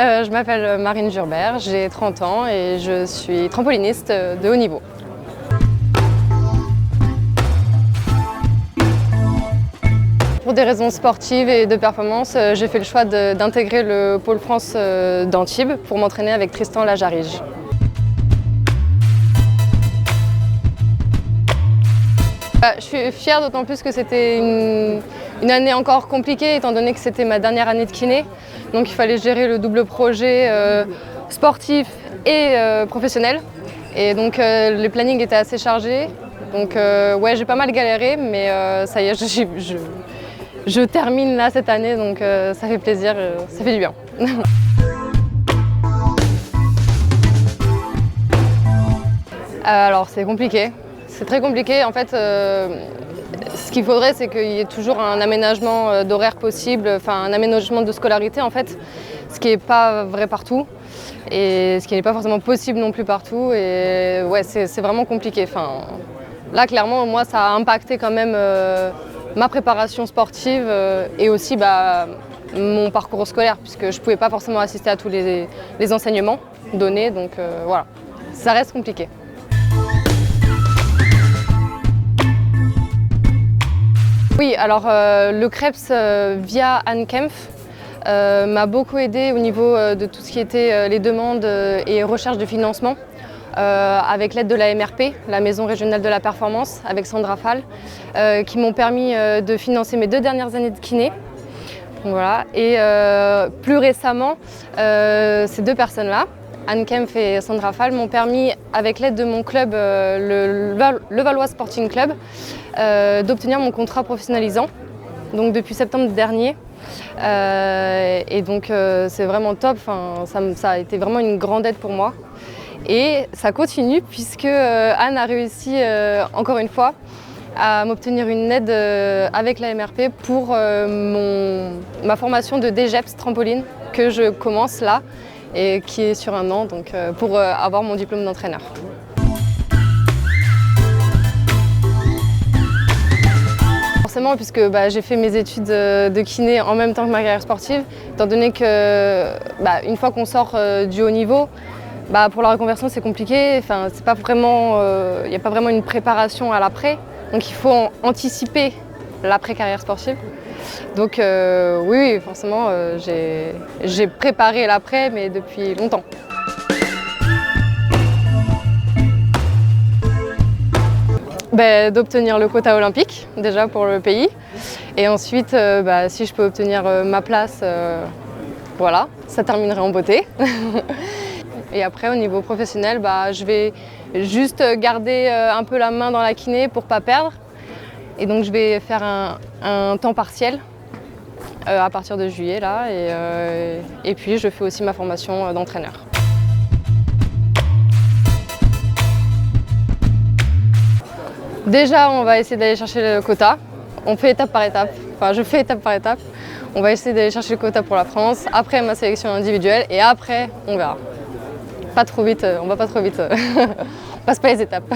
Je m'appelle Marine Jurbert, j'ai 30 ans et je suis trampoliniste de haut niveau. Pour des raisons sportives et de performance, j'ai fait le choix d'intégrer le pôle France d'Antibes pour m'entraîner avec Tristan Lajarige. Je suis fière d'autant plus que c'était une année encore compliquée étant donné que c'était ma dernière année de kiné. Donc il fallait gérer le double projet sportif et professionnel. Et donc les plannings étaient assez chargés. Donc ouais, j'ai pas mal galéré, mais ça y est, je termine là cette année, donc ça fait plaisir, ça fait du bien. Alors c'est compliqué. C'est très compliqué. En fait, ce qu'il faudrait, c'est qu'il y ait toujours un aménagement d'horaire possible, enfin un aménagement de scolarité en fait, ce qui n'est pas vrai partout et ce qui n'est pas forcément possible non plus partout. Et ouais, c'est vraiment compliqué. Enfin, là, clairement, moi, ça a impacté quand même ma préparation sportive et aussi mon parcours scolaire, puisque je ne pouvais pas forcément assister à tous les enseignements donnés. Donc voilà, ça reste compliqué. Oui, alors le CREPS via Anne Kempf m'a beaucoup aidé au niveau de tout ce qui était les demandes et recherche de financement avec l'aide de la MRP, la Maison Régionale de la Performance, avec Sandra Fall, qui m'ont permis de financer mes 2 dernières années de kiné. Donc, voilà. Et plus récemment, ces 2 personnes-là, Anne Kempf et Sandra Fall, m'ont permis, avec l'aide de mon club, le Valois Sporting Club, d'obtenir mon contrat professionnalisant, donc depuis septembre dernier. Et donc c'est vraiment top, ça a été vraiment une grande aide pour moi. Et ça continue puisque Anne a réussi encore une fois à m'obtenir une aide avec la MRP pour ma formation de DGEPS trampoline que je commence là et qui est sur 1 an, donc pour avoir mon diplôme d'entraîneur. Forcément, puisque j'ai fait mes études de kiné en même temps que ma carrière sportive, étant donné que une fois qu'on sort du haut niveau, pour la reconversion c'est compliqué, c'est pas vraiment, il n'y a pas vraiment une préparation à l'après, donc il faut anticiper l'après-carrière sportive. Donc oui, forcément, j'ai préparé l'après, mais depuis longtemps. D'obtenir le quota olympique, déjà pour le pays. Et ensuite, si je peux obtenir ma place, voilà, ça terminerait en beauté. Et après, au niveau professionnel, je vais juste garder un peu la main dans la kiné pour ne pas perdre. Et donc, je vais faire un temps partiel à partir de juillet, là. Et puis, je fais aussi ma formation d'entraîneur. Déjà, on va essayer d'aller chercher le quota. On fait étape par étape. Enfin, je fais étape par étape. On va essayer d'aller chercher le quota pour la France, après ma sélection individuelle et après, on verra. Pas trop vite, on va pas trop vite. On passe pas les étapes.